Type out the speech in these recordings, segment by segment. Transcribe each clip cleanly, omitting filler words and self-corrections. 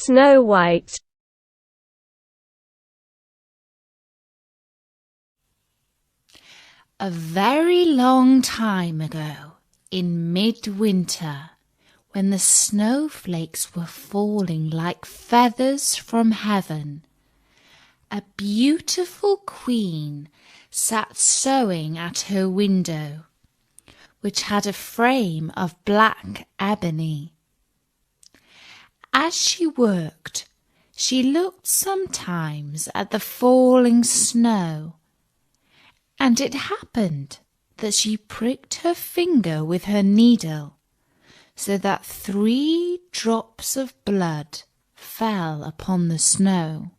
Snow White. A very long time ago, in midwinter, when the snowflakes were falling like feathers from heaven, a beautiful queen sat sewing at her window, which had a frame of black ebony. As she worked, she looked sometimes at the falling snow, and it happened that she pricked her finger with her needle, so that 3 drops of blood fell upon the snow.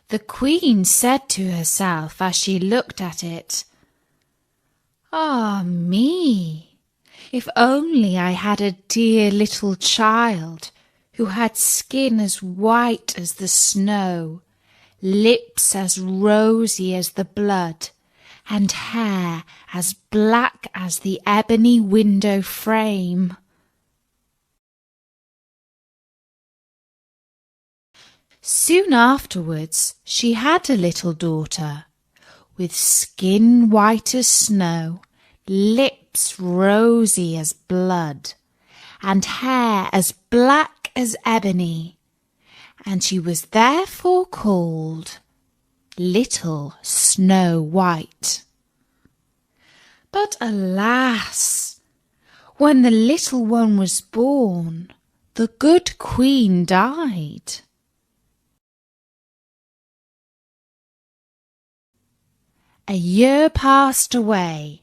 The queen said to herself as she looked at it, "Ah me! If only I had a dear little child who had skin as white as the snow, lips as rosy as the blood, and hair as black as the ebony window frame." Soon afterwards she had a little daughter, with skin white as snow, lips rosy as blood, and hair as black as ebony, and she was therefore called Little Snow White. But alas, when the little one was born, the good queen died. A year passed away,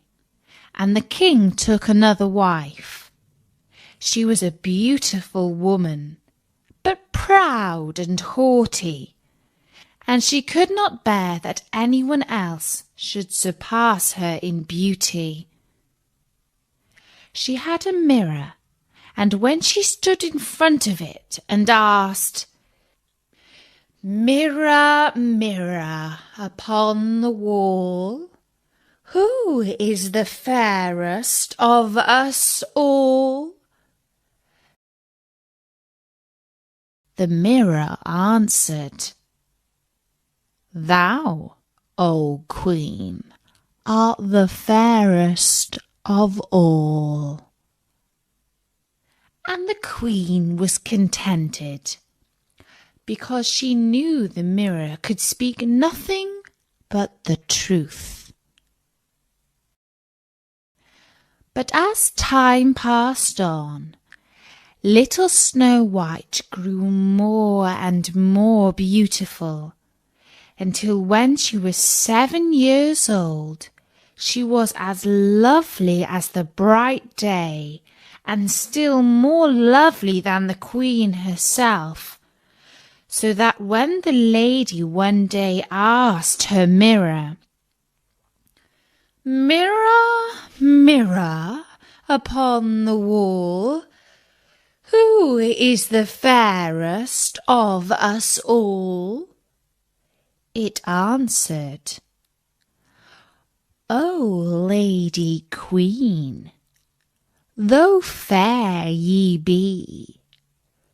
and the king took another wife. She was a beautiful woman, but proud and haughty, and she could not bear that anyone else should surpass her in beauty. She had a mirror, and when she stood in front of it and asked, "Mirror, mirror upon the wall, who is the fairest of us all?" The mirror answered, "Thou, O Queen, art the fairest of all." And the Queen was contented, because she knew the mirror could speak nothing but the truth. But as time passed on, little Snow White grew more and more beautiful, until when she was 7 years old, she was as lovely as the bright day, and still more lovely than the Queen herself, so that when the lady one day asked her mirror, "Mirror, mirror upon the wall, who is the fairest of us all?" it answered, "O Lady Queen, though fair ye be,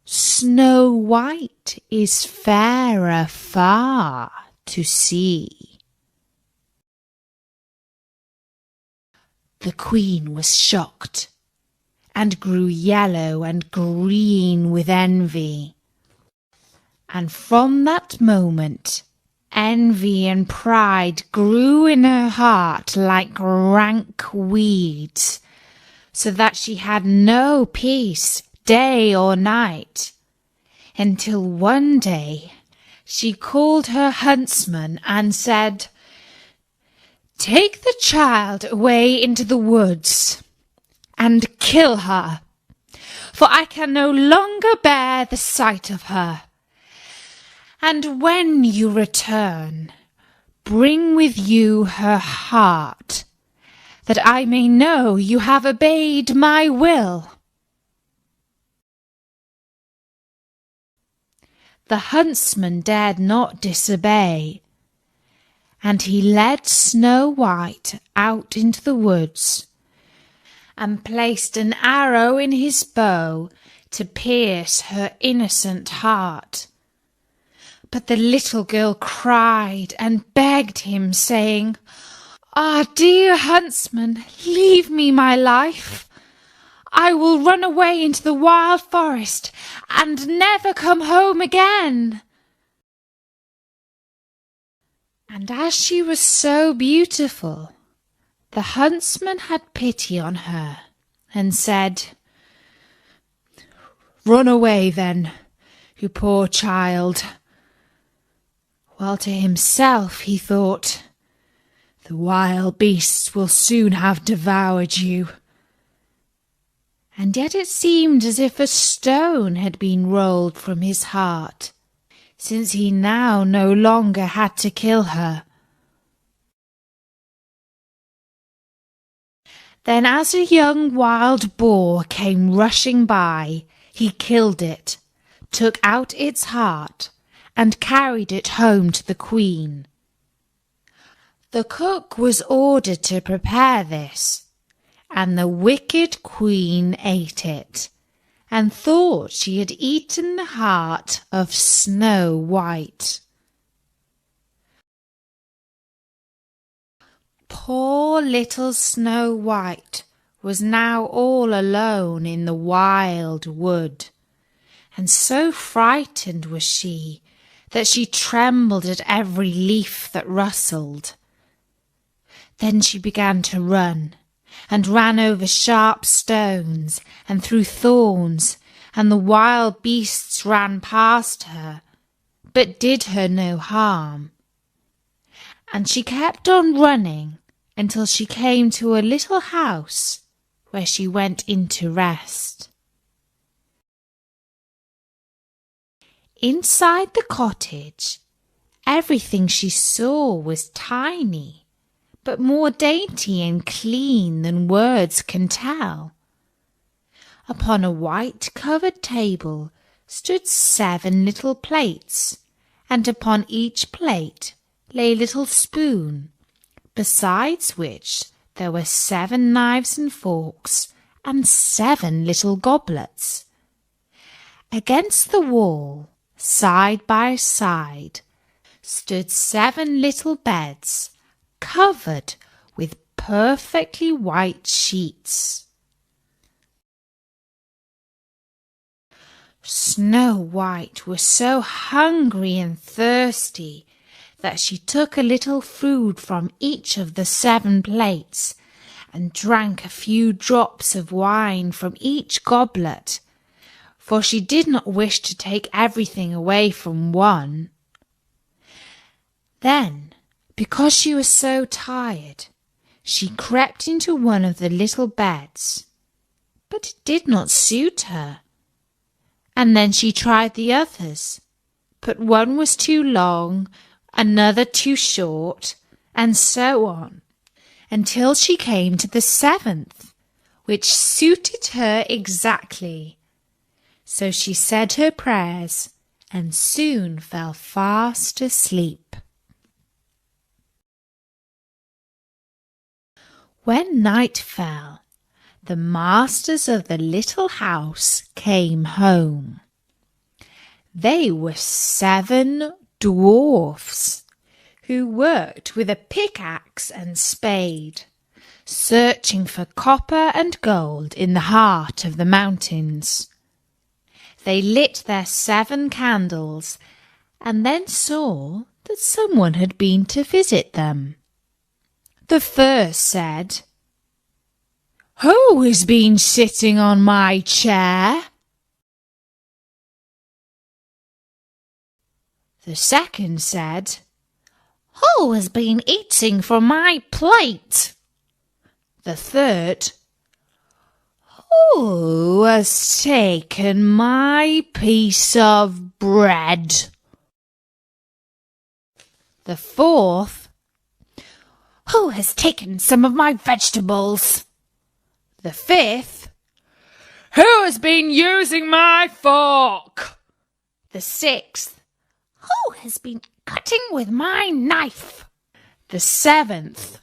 Snow White is fairer far to see." The Queen was shocked, and grew yellow and green with envy. And from that moment, envy and pride grew in her heart like rank weeds, so that she had no peace day or night, until one day she called her huntsman and said, "Take the child away into the woods and kill her, for I can no longer bear the sight of her. And when you return, bring with you her heart, that I may know you have obeyed my will." The huntsman dared not disobey, and he led Snow White out into the woods, and placed an arrow in his bow to pierce her innocent heart. But the little girl cried and begged him, saying, "Ah, dear huntsman, leave me my life. I will run away into the wild forest and never come home again." And as she was so beautiful, the huntsman had pity on her and said, "Run away then, you poor child." While to himself he thought, "The wild beasts will soon have devoured you." And yet it seemed as if a stone had been rolled from his heart, since he now no longer had to kill her. Then as a young wild boar came rushing by, he killed it, took out its heart, and carried it home to the queen. The cook was ordered to prepare this, and the wicked queen ate it, and thought she had eaten the heart of Snow White. Poor little Snow White was now all alone in the wild wood, and so frightened was she that she trembled at every leaf that rustled. Then she began to run, and ran over sharp stones and through thorns, and the wild beasts ran past her, but did her no harm. And she kept on running until she came to a little house where she went in to rest. Inside the cottage, everything she saw was tiny, but more dainty and clean than words can tell. Upon a white-covered table stood 7 little plates, and upon each plate lay a little spoon, besides which there were 7 knives and forks and 7 little goblets. Against the wall, side by side, stood 7 little beds covered with perfectly white sheets. Snow White was so hungry and thirsty that she took a little food from each of the 7 plates and drank a few drops of wine from each goblet, for she did not wish to take everything away from one. Then, because she was so tired, she crept into one of the little beds, but it did not suit her. And then she tried the others, but one was too long, another too short, and so on, until she came to the 7th, which suited her exactly. So she said her prayers and soon fell fast asleep. When night fell, the masters of the little house came home. They were 7 dwarfs who worked with a pickaxe and spade, searching for copper and gold in the heart of the mountains. They lit their 7 candles and then saw that someone had been to visit them. The first said, "Who has been sitting on my chair?" The second said, "Who has been eating from my plate?" The third, "Who has taken my piece of bread?" The fourth, "Who has taken some of my vegetables?" The fifth, "Who has been using my fork?" The sixth, "Who has been cutting with my knife?" The seventh,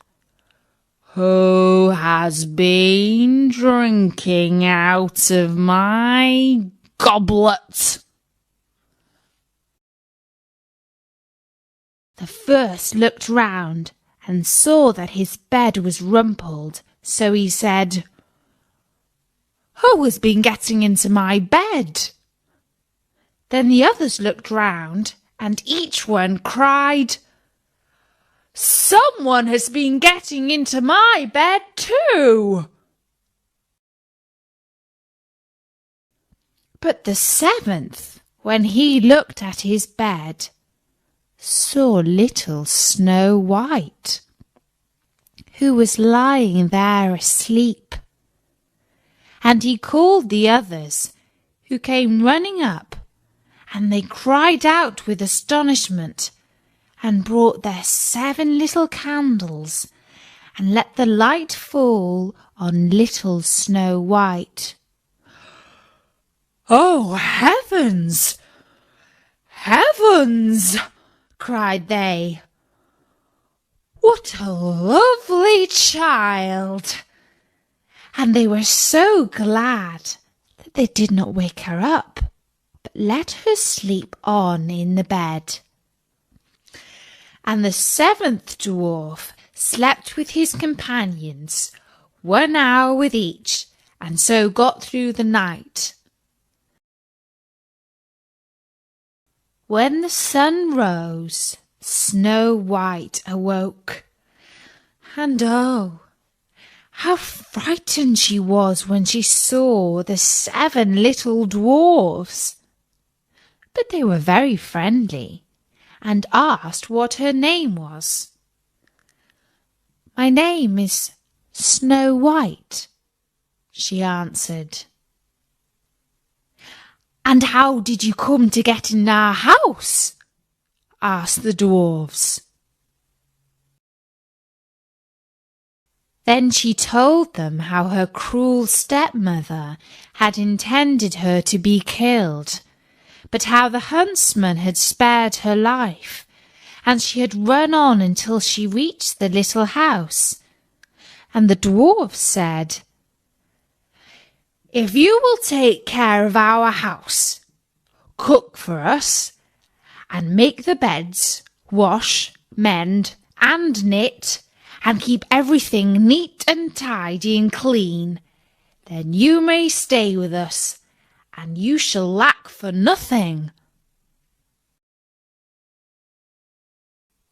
Who has been drinking out of my goblet? The first looked round and saw that his bed was rumpled, so he said, "Who has been getting into my bed?" Then the others looked round, and each one cried, "Someone has been getting into my bed too." But the seventh, when he looked at his bed, saw little Snow White, who was lying there asleep. And he called the others, who came running up, and they cried out with astonishment, and brought their 7 little candles, and let the light fall on little Snow White. "Oh, heavens! Heavens!" cried they. "What a lovely child!" And they were so glad that they did not wake her up, but let her sleep on in the bed. And the 7th dwarf slept with his companions, 1 hour with each, and so got through the night. When the sun rose, Snow White awoke, and oh, how frightened she was when she saw the 7 little dwarfs. But they were very friendly, and asked what her name was. "My name is Snow White," she answered. "And how did you come to get in our house?" asked the dwarfs. Then she told them how her cruel stepmother had intended her to be killed, but how the huntsman had spared her life, and she had run on until she reached the little house. And the dwarf said, "If you will take care of our house, cook for us, and make the beds, wash, mend, and knit, and keep everything neat and tidy and clean, then you may stay with us, and you shall lack for nothing."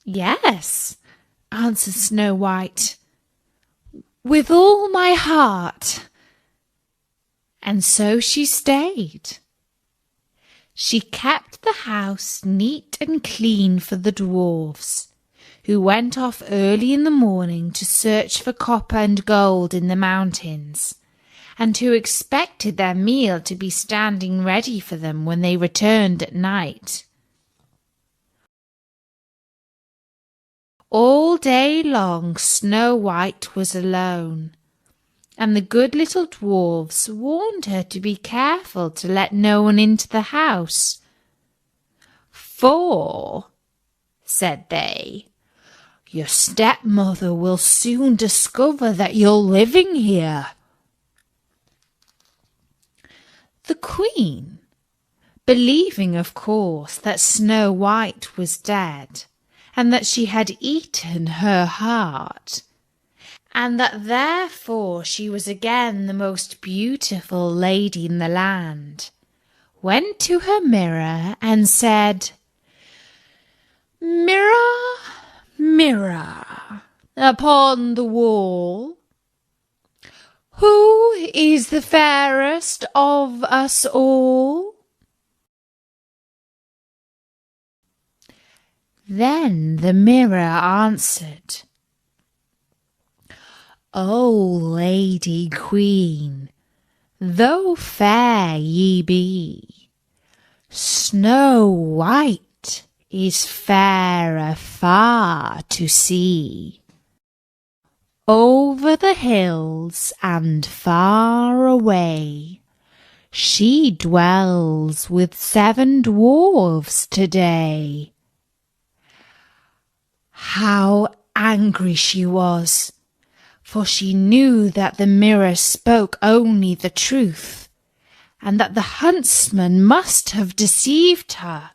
"Yes," answered Snow White, "with all my heart." And so she stayed. She kept the house neat and clean for the dwarfs, who went off early in the morning to search for copper and gold in the mountains, and who expected their meal to be standing ready for them when they returned at night. All day long Snow White was alone, and the good little dwarfs warned her to be careful to let no one into the house. "For," said they, "your stepmother will soon discover that you're living here." The Queen, believing of course that Snow White was dead, and that she had eaten her heart, and that therefore she was again the most beautiful lady in the land, went to her mirror and said, "Mirror, mirror upon the wall, who is the fairest of us all?" Then the mirror answered, "O Lady Queen, though fair ye be, Snow White is fairer far to see. Over the hills and far away, she dwells with 7 dwarfs today." How angry she was, for she knew that the mirror spoke only the truth, and that the huntsman must have deceived her.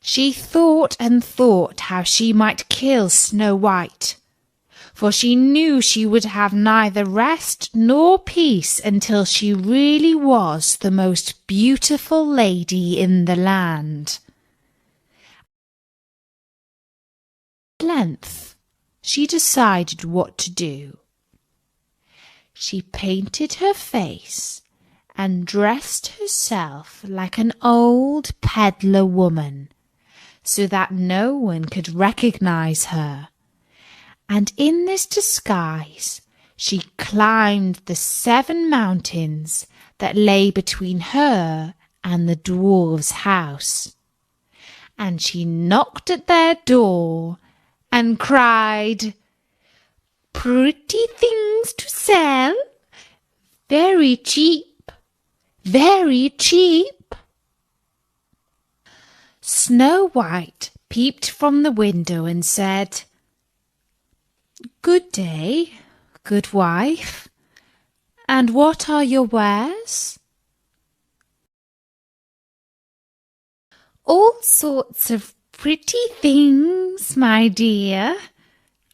She thought and thought how she might kill Snow White, for she knew she would have neither rest nor peace until she really was the most beautiful lady in the land. At length, she decided what to do. She painted her face and dressed herself like an old peddler woman, so that no one could recognize her. And in this disguise she climbed the 7 mountains that lay between her and the dwarf's house. And she knocked at their door and cried, "Pretty things to sell, very cheap, very cheap." Snow White peeped from the window and said, "Good day, good wife, and what are your wares?" "All sorts of pretty things, my dear,"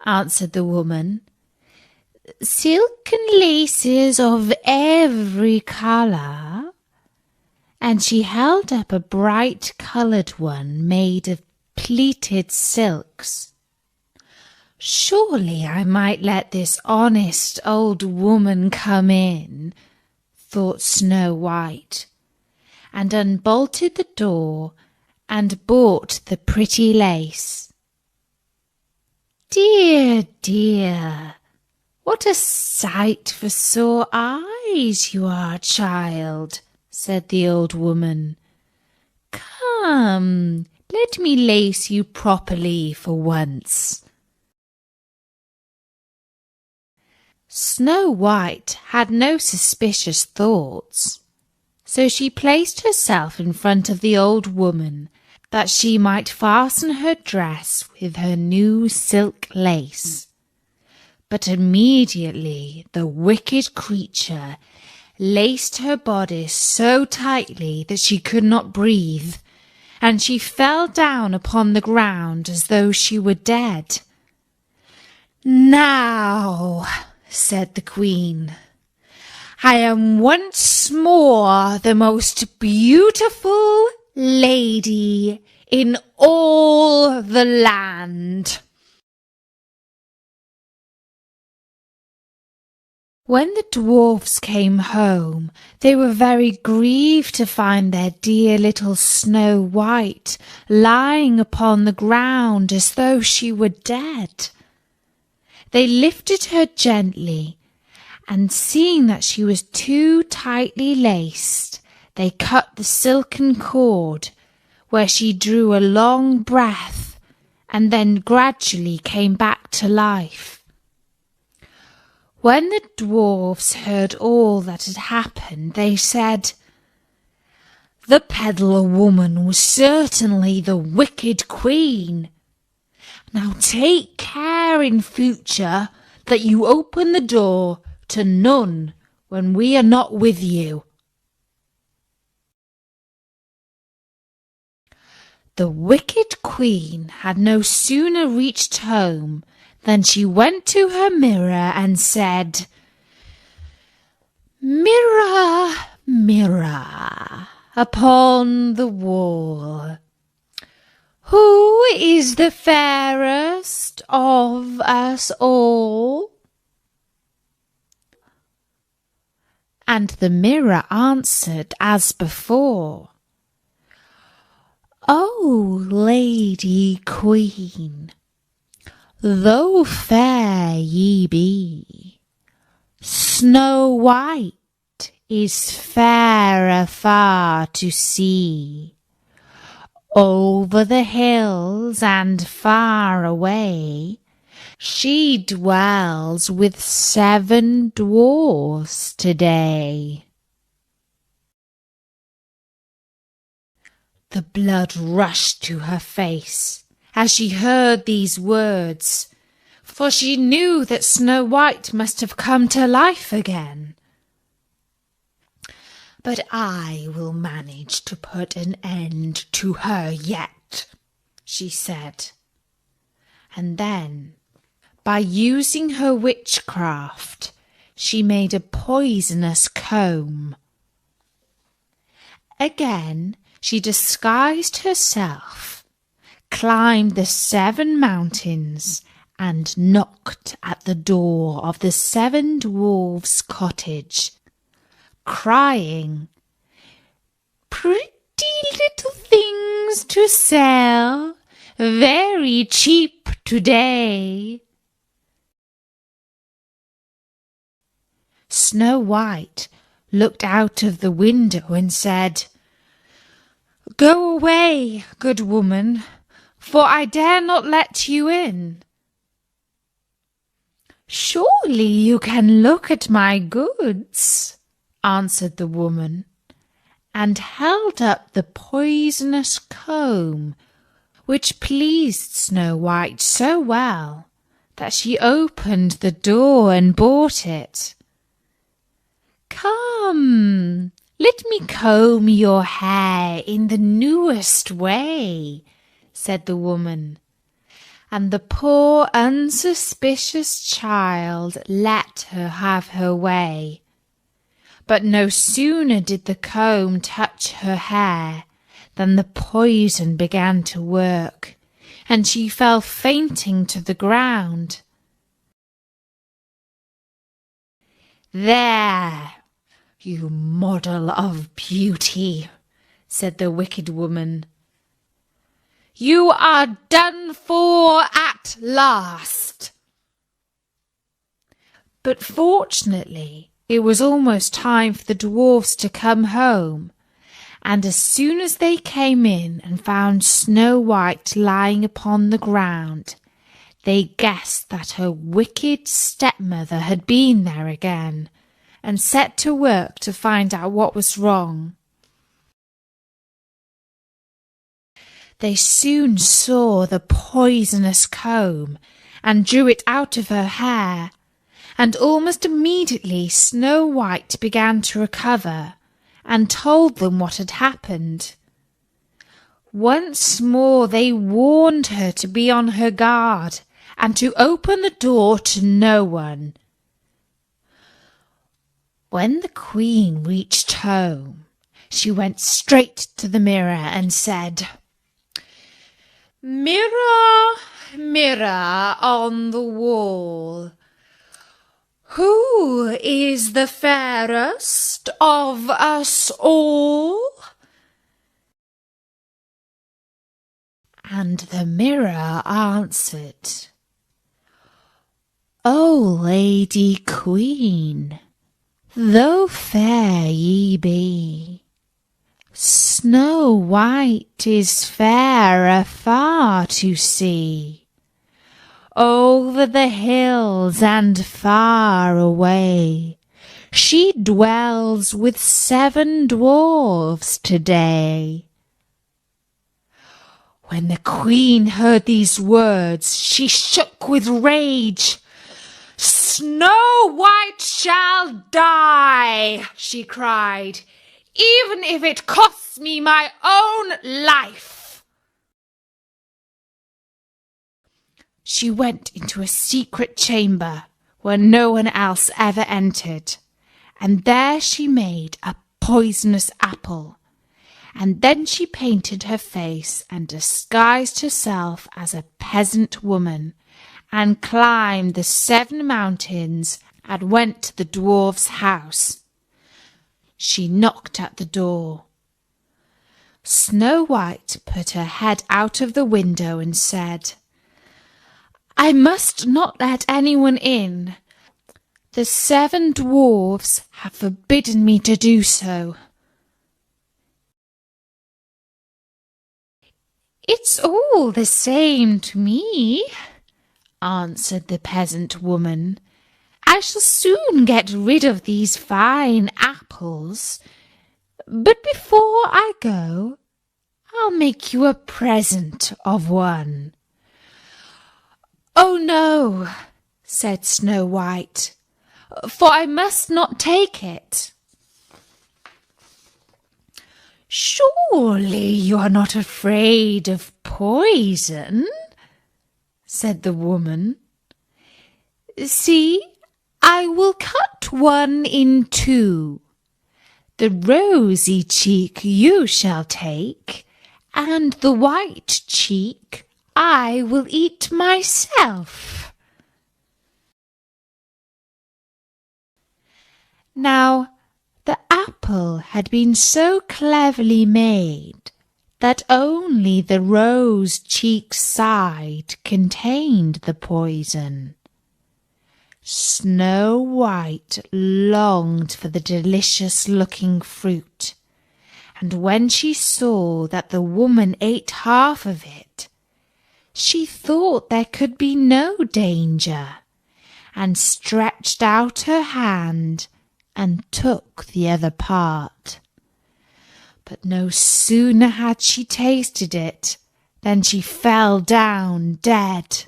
answered the woman. "Silk and laces of every colour." And she held up a bright-coloured one made of pleated silks. "Surely I might let this honest old woman come in," thought Snow White, and unbolted the door and bought the pretty lace. "Dear, dear, what a sight for sore eyes you are, child," said the old woman. "Come, let me lace you properly for once." Snow White had no suspicious thoughts, so she placed herself in front of the old woman that she might fasten her dress with her new silk lace. But immediately the wicked creature laced her bodice so tightly that she could not breathe, and she fell down upon the ground as though she were dead. "Now," said the Queen, "I am once more the most beautiful lady in all the land." When the dwarfs came home, they were very grieved to find their dear little Snow White lying upon the ground as though she were dead. They lifted her gently, and seeing that she was too tightly laced, they cut the silken cord, where she drew a long breath and then gradually came back to life. When the dwarfs heard all that had happened, they said, "The peddler woman was certainly the wicked queen. Now take care in future that you open the door to none when we are not with you." The wicked queen had no sooner reached home than she went to her mirror and said, "Mirror, mirror upon the wall, who is the fairest of us all?" And the mirror answered as before, "O Lady Queen, though fair ye be, Snow White is fairer far to see. Over the hills and far away, she dwells with 7 dwarfs today." The blood rushed to her face as she heard these words, for she knew that Snow White must have come to life again. "But I will manage to put an end to her yet," she said. And then, by using her witchcraft, she made a poisonous comb. Again, she disguised herself, climbed the 7 mountains, and knocked at the door of the 7 dwarfs' cottage, crying, "Pretty little things to sell, very cheap today." Snow White looked out of the window and said, "Go away, good woman, for I dare not let you in." "Surely you can look at my goods," answered the woman, and held up the poisonous comb, which pleased Snow White so well that she opened the door and bought it. "Come, let me comb your hair in the newest way," said the woman, and the poor unsuspicious child let her have her way. But no sooner did the comb touch her hair than the poison began to work, and she fell fainting to the ground. "There, you model of beauty," said the wicked woman. "You are done for at last." But fortunately, it was almost time for the dwarfs to come home, and as soon as they came in and found Snow White lying upon the ground, they guessed that her wicked stepmother had been there again, and set to work to find out what was wrong. They soon saw the poisonous comb and drew it out of her hair, and almost immediately Snow White began to recover and told them what had happened. Once more they warned her to be on her guard and to open the door to no one. When the Queen reached home, she went straight to the mirror and said, "Mirror, mirror on the wall, who is the fairest of us all?" And the mirror answered, "O Lady Queen, though fair ye be, Snow White is fairer far to see. Over the hills and far away, she dwells with 7 dwarfs today." When the Queen heard these words, she shook with rage. "Snow White shall die," she cried, "even if it costs me my own life." She went into a secret chamber where no one else ever entered, and there she made a poisonous apple, and then she painted her face and disguised herself as a peasant woman, and climbed the 7 mountains and went to the dwarf's house. She knocked at the door. Snow White put her head out of the window and said, "I must not let anyone in. The 7 dwarfs have forbidden me to do so." "It's all the same to me," answered the peasant woman. "I shall soon get rid of these fine apples. But before I go, I'll make you a present of one." "Oh no," said Snow White, "for I must not take it." "Surely you are not afraid of poison?" said the woman. "See, I will cut one in two. The rosy cheek you shall take, and the white cheek I will eat myself." Now, the apple had been so cleverly made that only the rose cheek side contained the poison. Snow White longed for the delicious-looking fruit, and when she saw that the woman ate half of it, she thought there could be no danger, and stretched out her hand and took the other part. But no sooner had she tasted it than she fell down dead.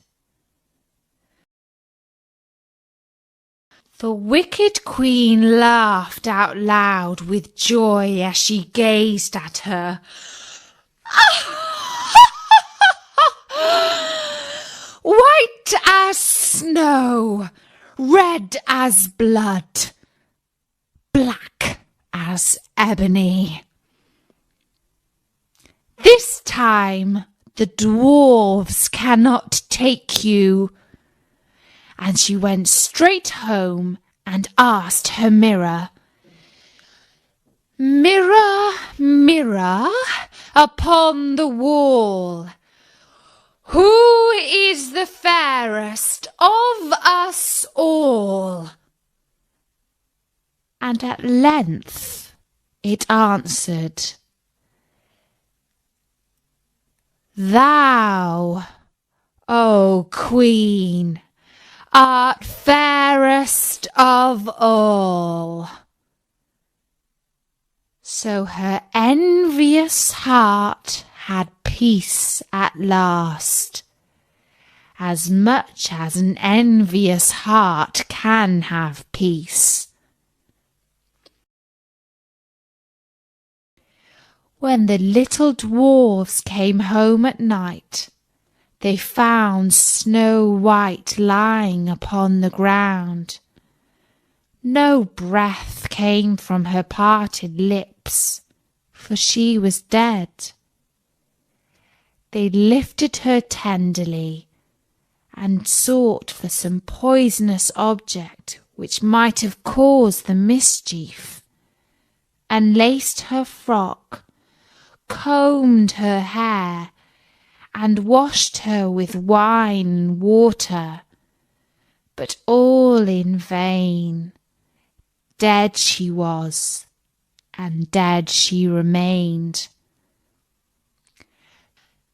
The wicked queen laughed out loud with joy as she gazed at her. "White as snow, red as blood, black as ebony. This time the dwarves cannot take you." And she went straight home and asked her mirror, "Mirror, mirror upon the wall, who is the fairest of us all?" And at length it answered, "Thou, O Queen, art fairest of all." So her envious heart had peace at last, as much as an envious heart can have peace. When the little dwarfs came home at night, they found Snow White lying upon the ground. No breath came from her parted lips, for she was dead. They lifted her tenderly and sought for some poisonous object which might have caused the mischief, unlaced her frock, combed her hair, and washed her with wine and water, but all in vain. Dead she was, and dead she remained.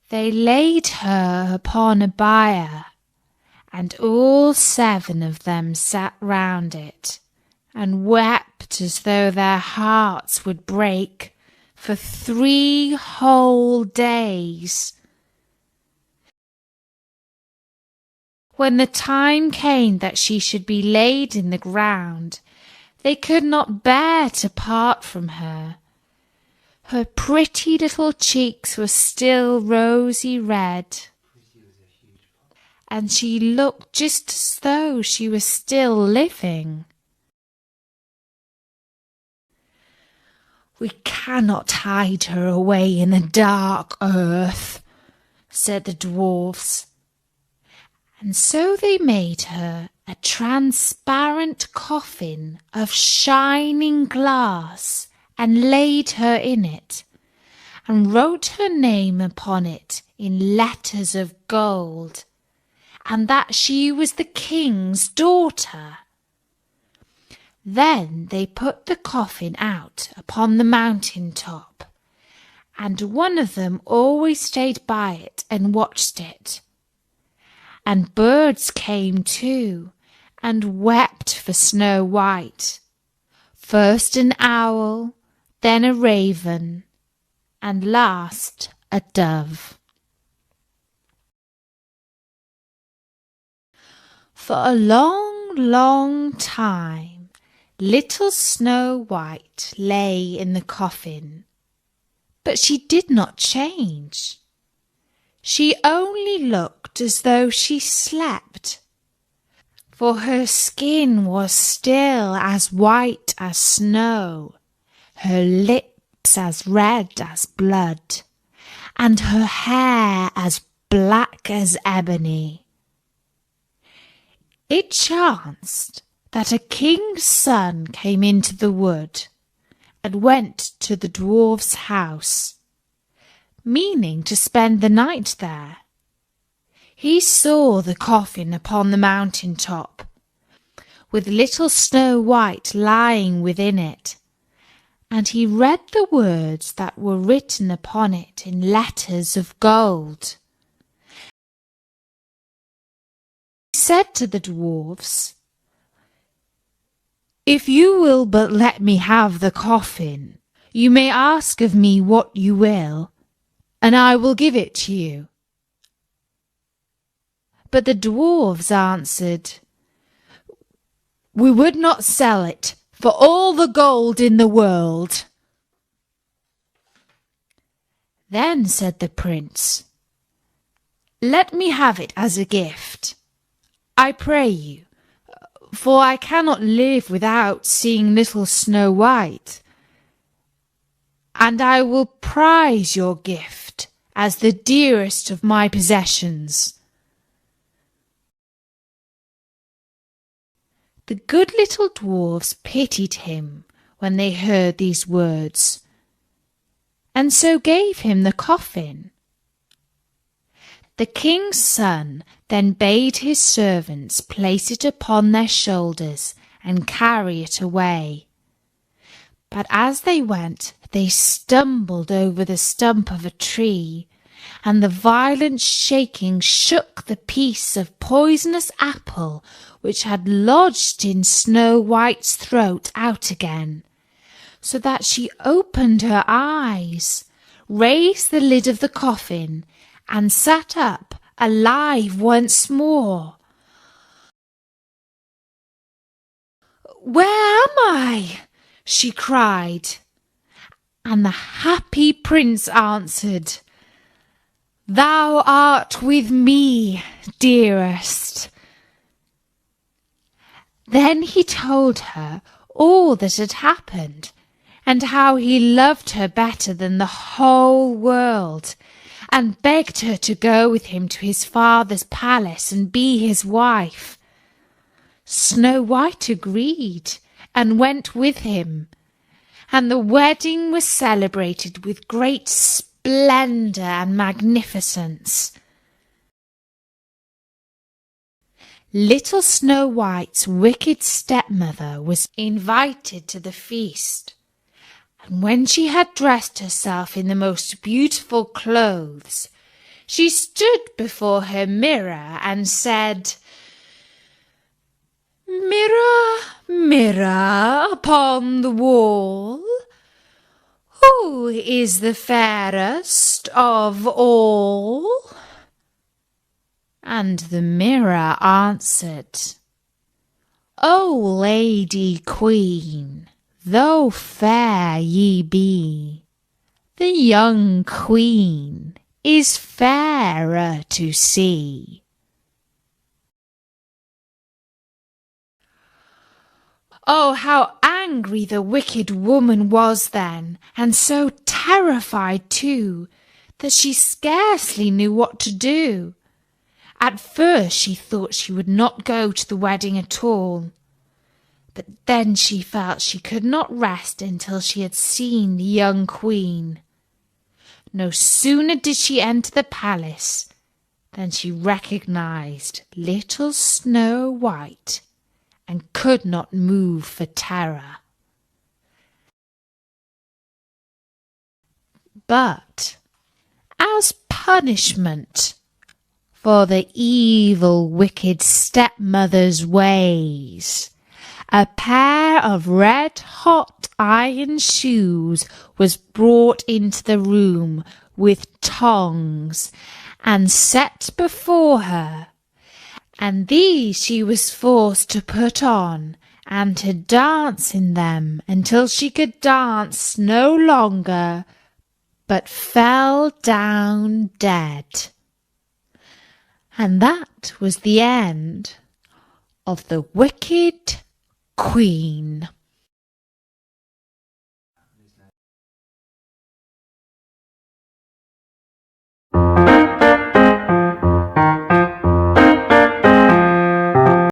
They laid her upon a bier, and all 7 of them sat round it, and wept as though their hearts would break for 3 whole days. When the time came that she should be laid in the ground, they could not bear to part from her. Her pretty little cheeks were still rosy red, and she looked just as though she was still living. "We cannot hide her away in the dark earth," said the dwarfs. And so they made her a transparent coffin of shining glass, and laid her in it, and wrote her name upon it in letters of gold, and that she was the king's daughter. Then they put the coffin out upon the mountain top, and one of them always stayed by it and watched it. And birds came too, and wept for Snow White. First an owl, then a raven, and last a dove. For a long, long time, little Snow White lay in the coffin, but she did not change. She only looked as though she slept, for her skin was still as white as snow, her lips as red as blood, and her hair as black as ebony. It chanced that a king's son came into the wood and went to the dwarf's house, meaning to spend the night there. He saw the coffin upon the mountain top, with little Snow White lying within it, and he read the words that were written upon it in letters of gold. He said to the dwarfs, "If you will but let me have the coffin, you may ask of me what you will, and I will give it to you." But the dwarfs answered, "We would not sell it for all the gold in the world." Then said the prince, "Let me have it as a gift, I pray you, for I cannot live without seeing little Snow White, and I will prize your gift as the dearest of my possessions." The good little dwarfs pitied him when they heard these words, and so gave him the coffin. The king's son then bade his servants place it upon their shoulders and carry it away. But as they went, they stumbled over the stump of a tree, and the violent shaking shook the piece of poisonous apple which had lodged in Snow White's throat out again, so that she opened her eyes, raised the lid of the coffin, and sat up alive once more. "Where am I?" she cried, and the happy prince answered, "Thou art with me, dearest." Then he told her all that had happened, and how he loved her better than the whole world, and begged her to go with him to his father's palace and be his wife. Snow White agreed and went with him, and the wedding was celebrated with great splendour and magnificence. Little Snow White's wicked stepmother was invited to the feast, and when she had dressed herself in the most beautiful clothes, she stood before her mirror and said, "Mirror, mirror upon the wall, who is the fairest of all?" And the mirror answered, "O Lady Queen, though fair ye be, the young queen is fairer to see." Oh, how angry the wicked woman was then, and so terrified too, that she scarcely knew what to do. At first she thought she would not go to the wedding at all, but then she felt she could not rest until she had seen the young queen. No sooner did she enter the palace than she recognized little Snow White and could not move for terror. But as punishment for the evil, wicked stepmother's ways, a pair of red-hot iron shoes was brought into the room with tongs and set before her, and these she was forced to put on and to dance in them until she could dance no longer, but fell down dead. And that was the end of the wicked Queen.